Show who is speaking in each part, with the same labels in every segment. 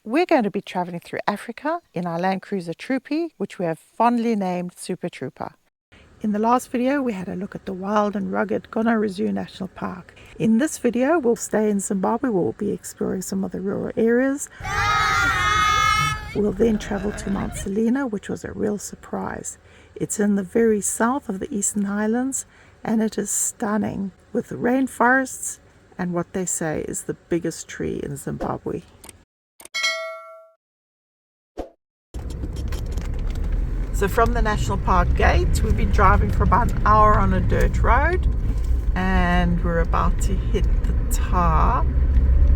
Speaker 1: We're going to be travelling through Africa in our Land Cruiser Troopy, which we have fondly named Super Trooper. In the last video, we had a look at the wild and rugged Gonarezhou National Park. In this video, we'll stay in Zimbabwe. We'll be exploring some of the rural areas. We'll then travel to Mount Selinda, which was a real surprise. It's in the very south of the Eastern Highlands, and it is stunning with rainforests and what they say is the biggest tree in Zimbabwe. So from the National Park gate, we've been driving for about an hour on a dirt road, and we're about to hit the tar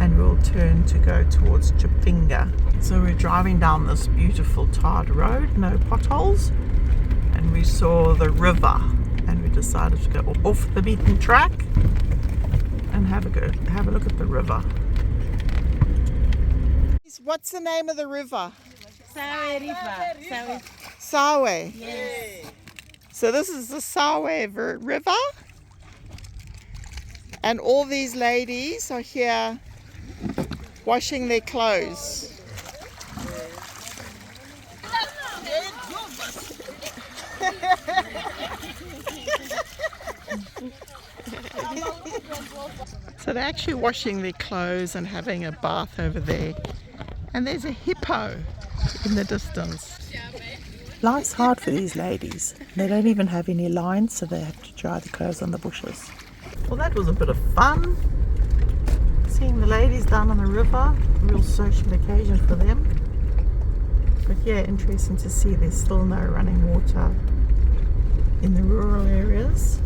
Speaker 1: and we'll turn to go towards Chipinga. So we're driving down this beautiful tarred road, no potholes, and we saw the river and we decided to go off the beaten track and have a look at the river. What's the name of the river?
Speaker 2: Sawe River.
Speaker 1: Sawe.
Speaker 2: Yes.
Speaker 1: So this is the Sawe River, and all these ladies are here washing their clothes. So they're actually washing their clothes and having a bath over there. And there's a hippo in the distance. Life's hard for these ladies. They don't even have any lines, so they have to dry the clothes on the bushes. Well, that was a bit of fun. Seeing the ladies down on the river, a real social occasion for them. But yeah, interesting to see there's still no running water in the rural areas.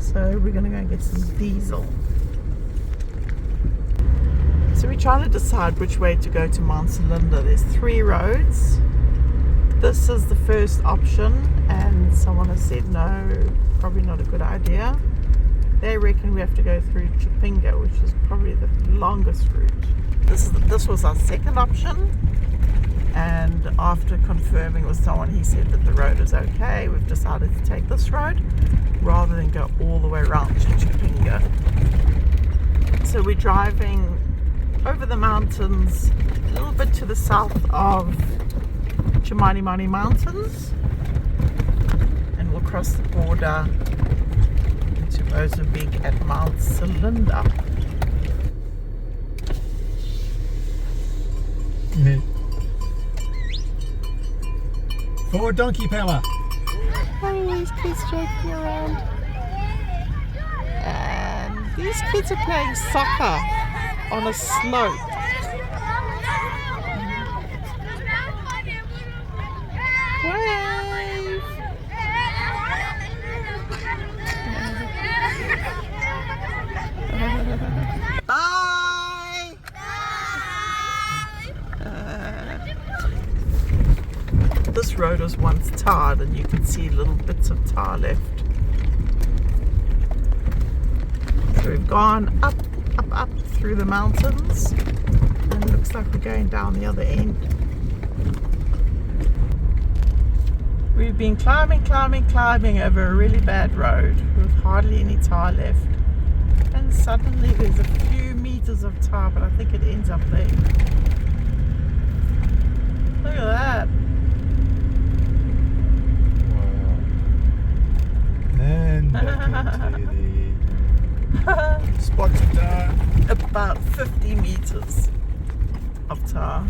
Speaker 1: So we're going to go and get some diesel. So we're trying to decide which way to go to Mount Selinda. There's 3 roads. This is the first option, and someone has said no, probably not a good idea. They reckon we have to go through Chipinga, which is probably the longest route. This was our second option, and after confirming with someone, he said that the road is okay. We've decided to take this road rather than go all the way around to Chipinga. So we're driving over the mountains, a little bit to the south of Chimanimani Mountains, and we'll cross the border into Mozambique at Mount Selinda.
Speaker 3: Forward donkey power.
Speaker 1: Oh, these kids joking around. And these kids are playing soccer on a slope. Wave! Bye! This road was once tarred, and you can see little bits of tar left. So we've gone up through the mountains, and it looks like we're going down the other end. We've been climbing over a really bad road with hardly any tar left, and suddenly there's a few meters of tar, but I think it ends up there. Look at that.
Speaker 3: Wow. And back into the spots of tar.
Speaker 1: About 50 meters of tar.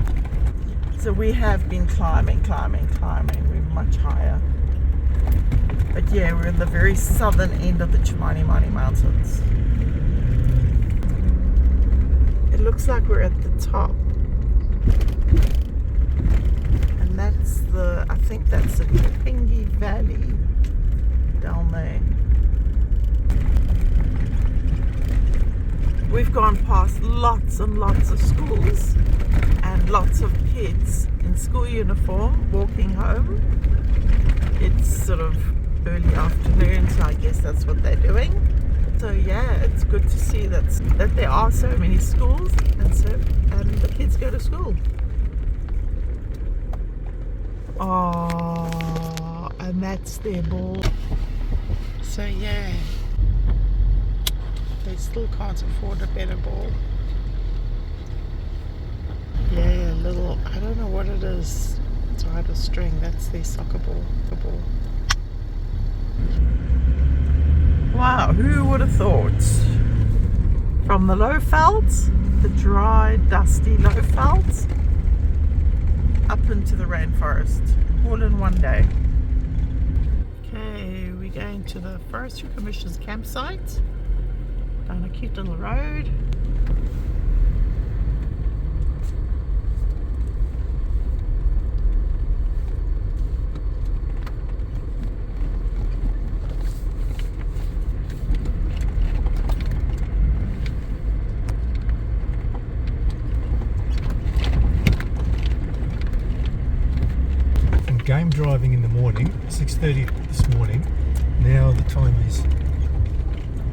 Speaker 1: So we have been climbing. We're much higher. But yeah, we're in the very southern end of the Chimanimani Mountains. It looks like we're at the top. And that's I think that's the Chipinga Valley down there. We've gone past lots and lots of schools and lots of kids in school uniform walking home. It's sort of early afternoon, so I guess that's what they're doing. So yeah, it's good to see that there are so many schools, and the kids go to school. Oh, and that's their ball. So yeah, they still can't afford a better ball. Yeah, what it is. Tied with string. That's their soccer ball. Wow, who would have thought? From the low veld, the dry, dusty low veld, up into the rainforest, all in one day. Okay, we're going to the Forestry Commission's campsite, down a cute little road.
Speaker 3: Game driving in the morning, 6:30 this morning. Now the time is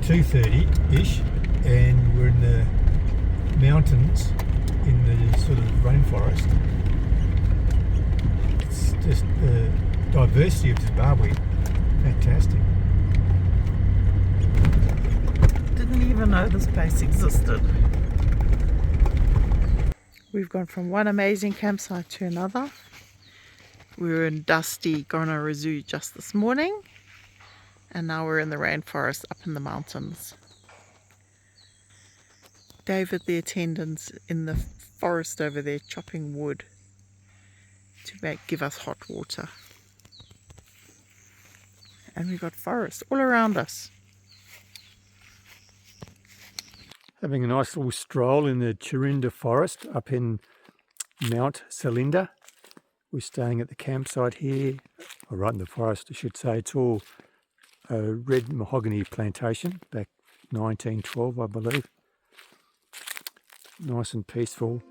Speaker 3: 2:30-ish, and we're in the mountains in the sort of rainforest. It's just the diversity of Zimbabwe, fantastic.
Speaker 1: Didn't even know this place existed. We've gone from one amazing campsite to another. We were in dusty Gonarazu just this morning, and now we're in the rainforest up in the mountains. David, the attendant's in the forest over there chopping wood to give us hot water. And we've got forest all around us.
Speaker 3: Having a nice little stroll in the Selinda forest up in Mount Selinda. We're staying at the campsite here, or right in the forest I should say. It's all a red mahogany plantation, back 1912 I believe. Nice and peaceful.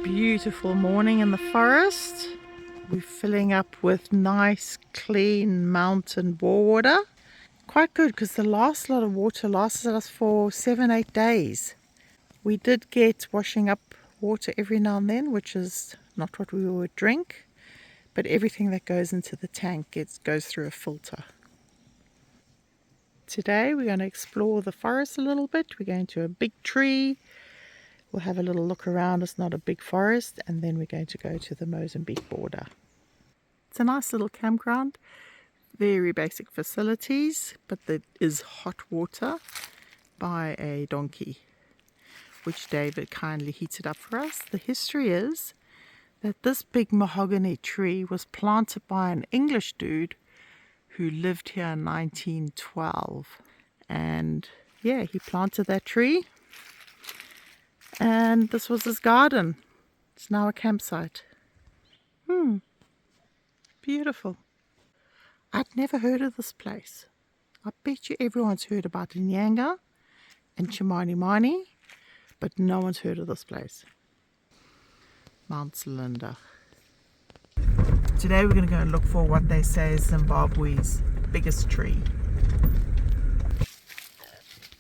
Speaker 1: Beautiful morning in the forest. We're filling up with nice clean mountain bore water. Quite good because the last lot of water lasted us for 7-8 days. We did get washing up water every now and then, which is not what we would drink, but everything that goes into the tank goes through a filter. Today we're going to explore the forest a little bit. We're going to a big tree. We'll have a little look around. It's not a big forest, and then we're going to go to the Mozambique border. It's a nice little campground, very basic facilities, but there is hot water by a donkey, which David kindly heated up for us. The history is that this big mahogany tree was planted by an English dude who lived here in 1912. And yeah, he planted that tree. And this was his garden. It's now a campsite. Beautiful. I'd never heard of this place. I bet you everyone's heard about Nyanga and Chimani Mani, but no one's heard of this place. Mount Selinda. Today we're going to go and look for what they say is Zimbabwe's biggest tree.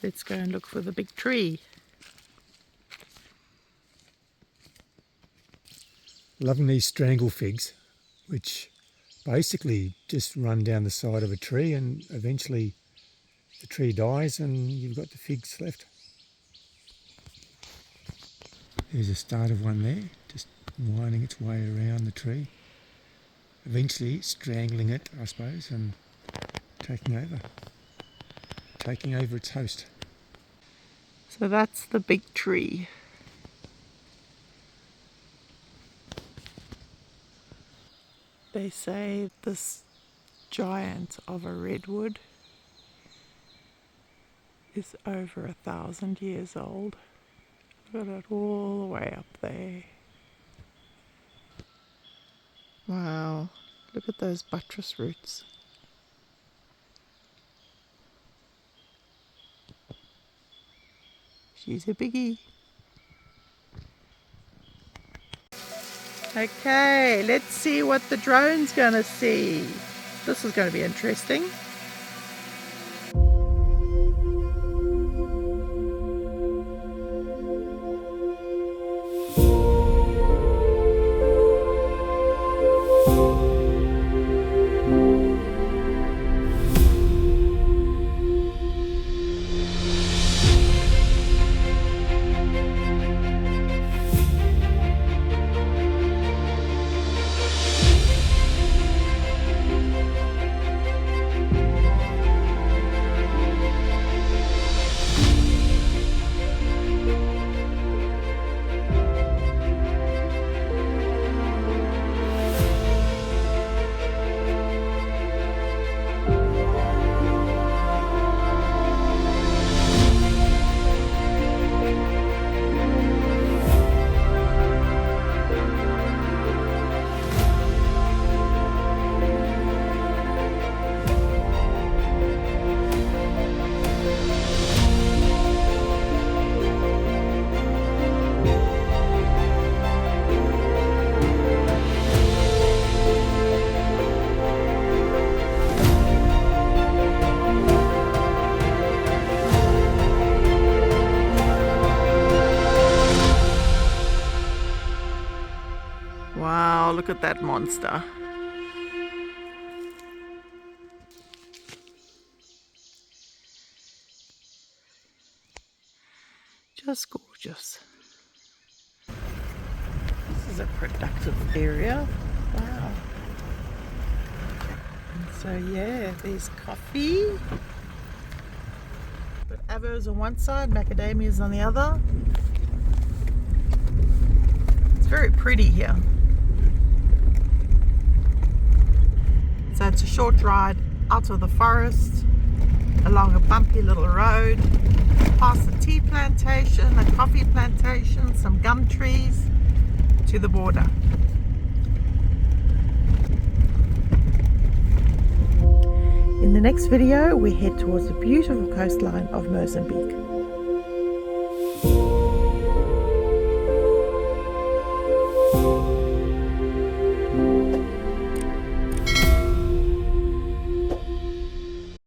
Speaker 1: Let's go and look for the big tree.
Speaker 3: Loving these strangle figs, which basically just run down the side of a tree, and eventually the tree dies and you've got the figs left. There's a start of one there, just winding its way around the tree, eventually strangling it, I suppose, and taking over its host.
Speaker 1: So that's the big tree. They say this giant of a redwood is over 1,000 years old. Look at it all the way up there. Wow, look at those buttress roots. She's a biggie. Okay, let's see what the drone's gonna see. This is gonna be interesting. Wow, look at that monster. Just gorgeous. This is a productive area. Wow. And so yeah, there's coffee. But avos on one side, macadamias on the other. It's very pretty here. So it's a short ride out of the forest, along a bumpy little road, past a tea plantation, a coffee plantation, some gum trees, to the border. In the next video, we head towards the beautiful coastline of Mozambique.